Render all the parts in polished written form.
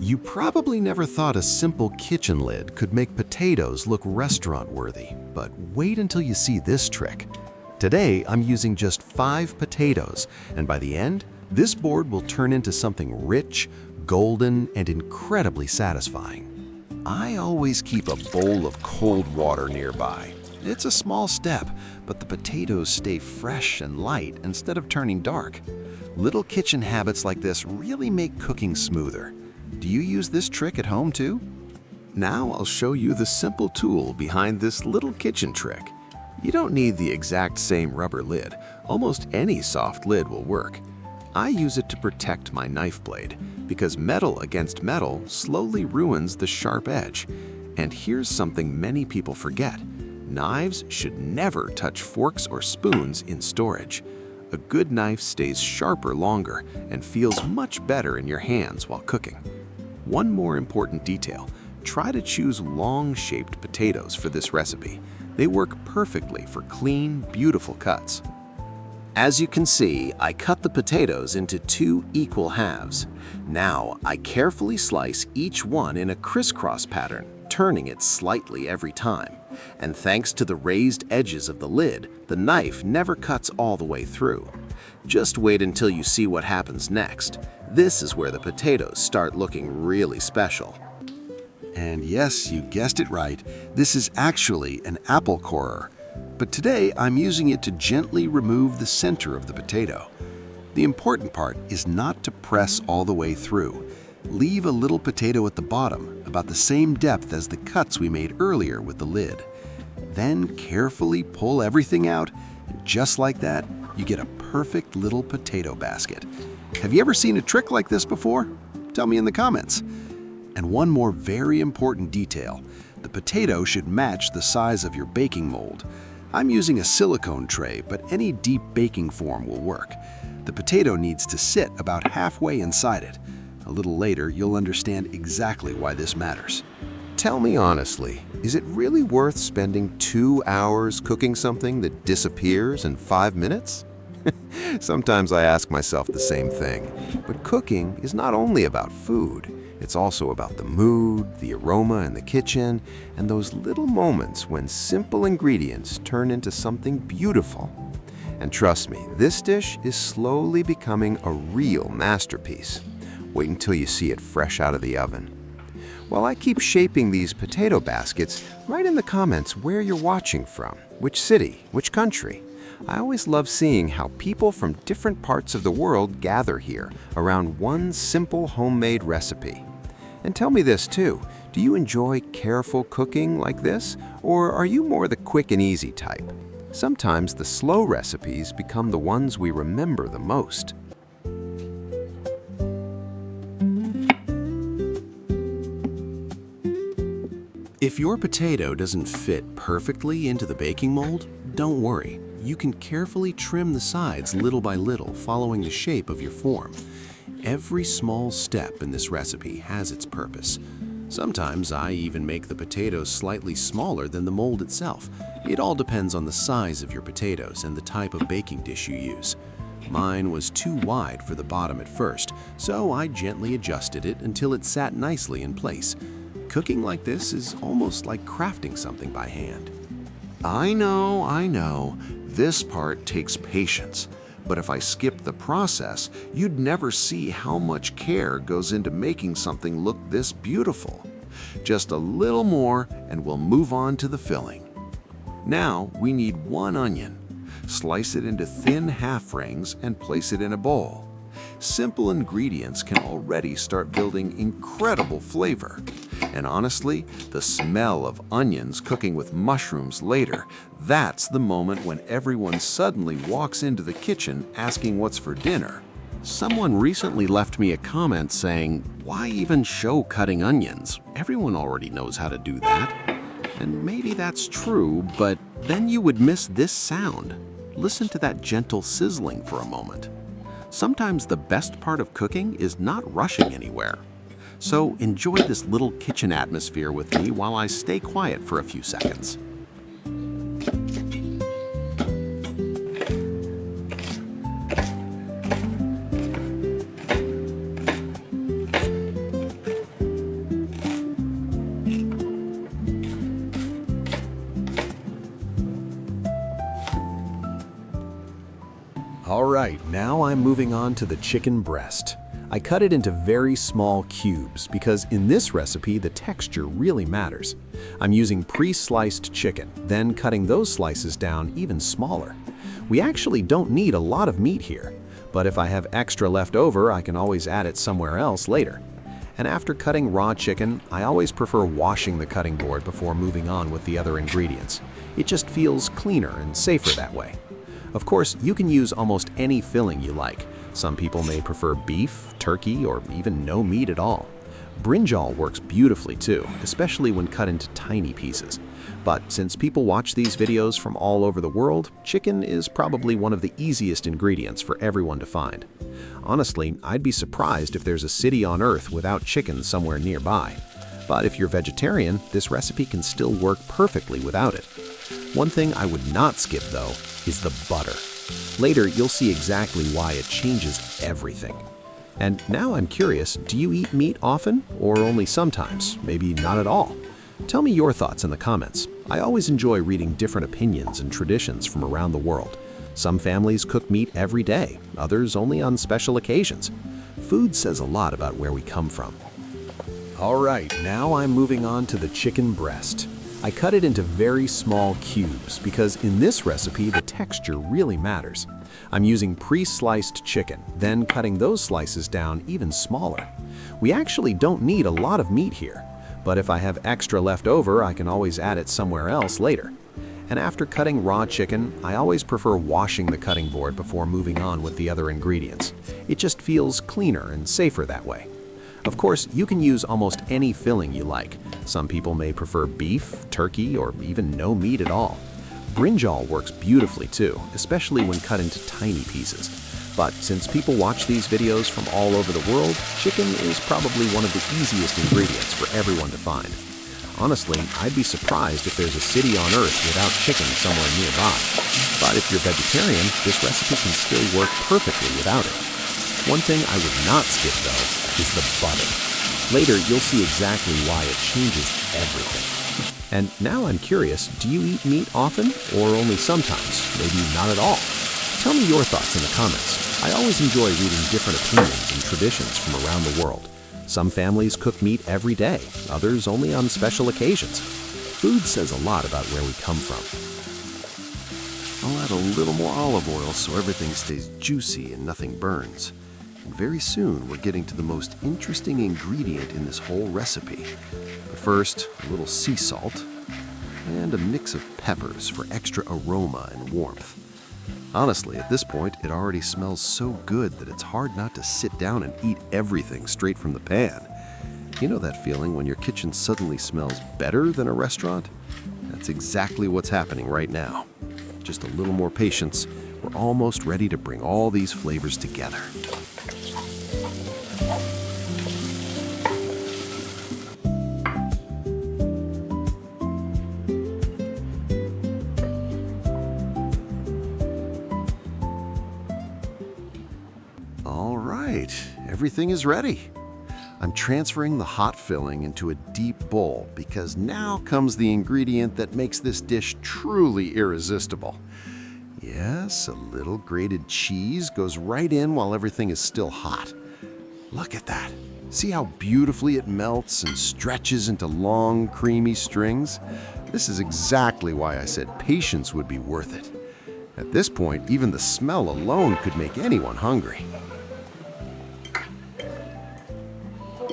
You probably never thought a simple kitchen lid could make potatoes look restaurant-worthy, but wait until you see this trick. Today, I'm using just 5 potatoes, and by the end, this board will turn into something rich, golden, and incredibly satisfying. I always keep a bowl of cold water nearby. It's a small step, but the potatoes stay fresh and light instead of turning dark. Little kitchen habits like this really make cooking smoother. Do you use this trick at home too? Now I'll show you the simple tool behind this little kitchen trick. You don't need the exact same rubber lid. Almost any soft lid will work. I use it to protect my knife blade because metal against metal slowly ruins the sharp edge. And here's something many people forget. Knives should never touch forks or spoons in storage. A good knife stays sharper longer and feels much better in your hands while cooking. One more important detail, try to choose long-shaped potatoes for this recipe. They work perfectly for clean, beautiful cuts. As you can see, I cut the potatoes into 2 equal halves. Now, I carefully slice each one in a crisscross pattern, turning it slightly every time. And thanks to the raised edges of the lid, the knife never cuts all the way through. Just wait until you see what happens next. This is where the potatoes start looking really special. And yes, you guessed it right, this is actually an apple corer. But today, I'm using it to gently remove the center of the potato. The important part is not to press all the way through. Leave a little potato at the bottom, about the same depth as the cuts we made earlier with the lid. Then carefully pull everything out, and just like that, you get a perfect little potato basket. Have you ever seen a trick like this before? Tell me in the comments. And one more very important detail. The potato should match the size of your baking mold. I'm using a silicone tray, but any deep baking form will work. The potato needs to sit about halfway inside it. A little later, you'll understand exactly why this matters. Tell me honestly, is it really worth spending 2 hours cooking something that disappears in 5 minutes? Sometimes I ask myself the same thing, but cooking is not only about food. It's also about the mood, the aroma in the kitchen, and those little moments when simple ingredients turn into something beautiful. And trust me, this dish is slowly becoming a real masterpiece. Wait until you see it fresh out of the oven. While I keep shaping these potato baskets, write in the comments where you're watching from, which city, which country. I always love seeing how people from different parts of the world gather here around one simple homemade recipe. And tell me this too, do you enjoy careful cooking like this, or are you more the quick and easy type? Sometimes the slow recipes become the ones we remember the most. If your potato doesn't fit perfectly into the baking mold, don't worry. You can carefully trim the sides little by little following the shape of your form. Every small step in this recipe has its purpose. Sometimes I even make the potatoes slightly smaller than the mold itself. It all depends on the size of your potatoes and the type of baking dish you use. Mine was too wide for the bottom at first, so I gently adjusted it until it sat nicely in place. Cooking like this is almost like crafting something by hand. I know. This part takes patience. But if I skipped the process, you'd never see how much care goes into making something look this beautiful. Just a little more and we'll move on to the filling. Now we need 1 onion. Slice it into thin half rings and place it in a bowl. Simple ingredients can already start building incredible flavor. And honestly, the smell of onions cooking with mushrooms later, that's the moment when everyone suddenly walks into the kitchen asking what's for dinner. Someone recently left me a comment saying, "Why even show cutting onions? Everyone already knows how to do that." And maybe that's true, but then you would miss this sound. Listen to that gentle sizzling for a moment. Sometimes the best part of cooking is not rushing anywhere. So enjoy this little kitchen atmosphere with me while I stay quiet for a few seconds. All right, now I'm moving on to the chicken breast. I cut it into very small cubes because in this recipe the texture really matters. I'm using pre-sliced chicken, then cutting those slices down even smaller. We actually don't need a lot of meat here, but if I have extra left over, I can always add it somewhere else later. And after cutting raw chicken, I always prefer washing the cutting board before moving on with the other ingredients. It just feels cleaner and safer that way. Of course, you can use almost any filling you like. Some people may prefer beef, turkey, or even no meat at all. Brinjal works beautifully too, especially when cut into tiny pieces. But since people watch these videos from all over the world, chicken is probably one of the easiest ingredients for everyone to find. Honestly, I'd be surprised if there's a city on Earth without chicken somewhere nearby. But if you're vegetarian, this recipe can still work perfectly without it. One thing I would not skip, though, is the butter. Later, you'll see exactly why it changes everything. And now I'm curious, do you eat meat often or only sometimes, maybe not at all? Tell me your thoughts in the comments. I always enjoy reading different opinions and traditions from around the world. Some families cook meat every day, others only on special occasions. Food says a lot about where we come from. All right, now I'm moving on to the chicken breast. I cut it into very small cubes because in this recipe the texture really matters. I'm using pre-sliced chicken, then cutting those slices down even smaller. We actually don't need a lot of meat here, but if I have extra left over, I can always add it somewhere else later. And after cutting raw chicken, I always prefer washing the cutting board before moving on with the other ingredients. It just feels cleaner and safer that way. Of course, you can use almost any filling you like. Some people may prefer beef, turkey, or even no meat at all. Brinjal works beautifully too, especially when cut into tiny pieces. But since people watch these videos from all over the world, chicken is probably one of the easiest ingredients for everyone to find. Honestly, I'd be surprised if there's a city on Earth without chicken somewhere nearby. But if you're vegetarian, this recipe can still work perfectly without it. One thing I would not skip, though, is the butter. Later, you'll see exactly why it changes everything. And now I'm curious, do you eat meat often or only sometimes, maybe not at all? Tell me your thoughts in the comments. I always enjoy reading different opinions and traditions from around the world. Some families cook meat every day, others only on special occasions. Food says a lot about where we come from. I'll add a little more olive oil so everything stays juicy and nothing burns. And very soon we're getting to the most interesting ingredient in this whole recipe. But first, a little sea salt and a mix of peppers for extra aroma and warmth. Honestly, at this point, it already smells so good that it's hard not to sit down and eat everything straight from the pan. You know that feeling when your kitchen suddenly smells better than a restaurant? That's exactly what's happening right now. Just a little more patience. We're almost ready to bring all these flavors together. All right, everything is ready. I'm transferring the hot filling into a deep bowl because now comes the ingredient that makes this dish truly irresistible. Yes, a little grated cheese goes right in while everything is still hot. Look at that. See how beautifully it melts and stretches into long, creamy strings? This is exactly why I said patience would be worth it. At this point, even the smell alone could make anyone hungry.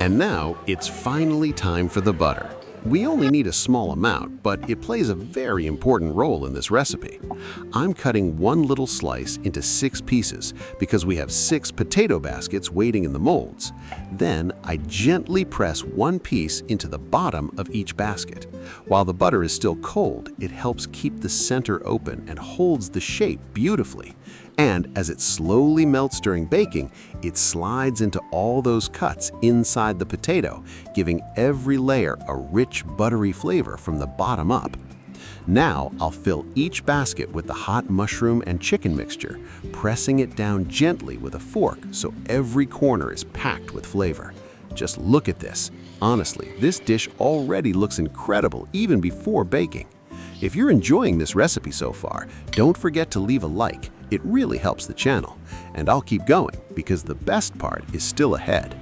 And now, it's finally time for the butter. We only need a small amount, but it plays a very important role in this recipe. I'm cutting one little slice into 6 pieces because we have 6 potato baskets waiting in the molds. Then I gently press one piece into the bottom of each basket. While the butter is still cold, it helps keep the center open and holds the shape beautifully. And as it slowly melts during baking, it slides into all those cuts inside the potato, giving every layer a rich, buttery flavor from the bottom up. Now I'll fill each basket with the hot mushroom and chicken mixture, pressing it down gently with a fork so every corner is packed with flavor. Just look at this. Honestly, this dish already looks incredible even before baking. If you're enjoying this recipe so far, don't forget to leave a like It really helps the channel, and I'll keep going because the best part is still ahead.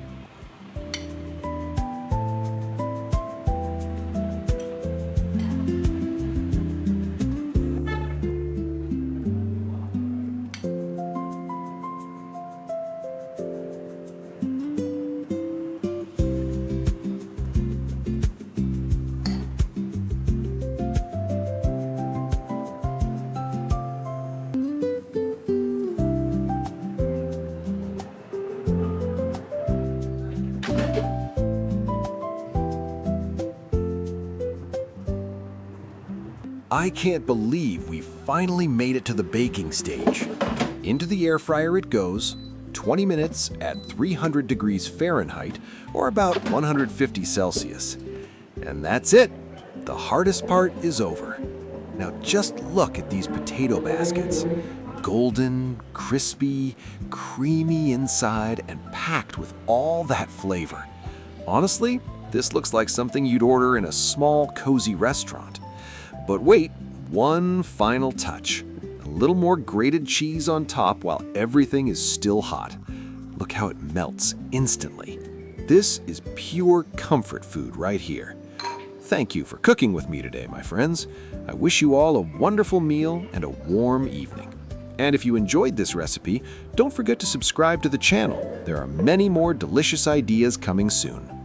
I can't believe we finally made it to the baking stage. Into the air fryer it goes, 20 minutes at 300 degrees Fahrenheit, or about 150 Celsius. And that's it. The hardest part is over. Now just look at these potato baskets. Golden, crispy, creamy inside, and packed with all that flavor. Honestly, this looks like something you'd order in a small, cozy restaurant. But wait, one final touch. A little more grated cheese on top while everything is still hot. Look how it melts instantly. This is pure comfort food right here. Thank you for cooking with me today, my friends. I wish you all a wonderful meal and a warm evening. And if you enjoyed this recipe, don't forget to subscribe to the channel. There are many more delicious ideas coming soon.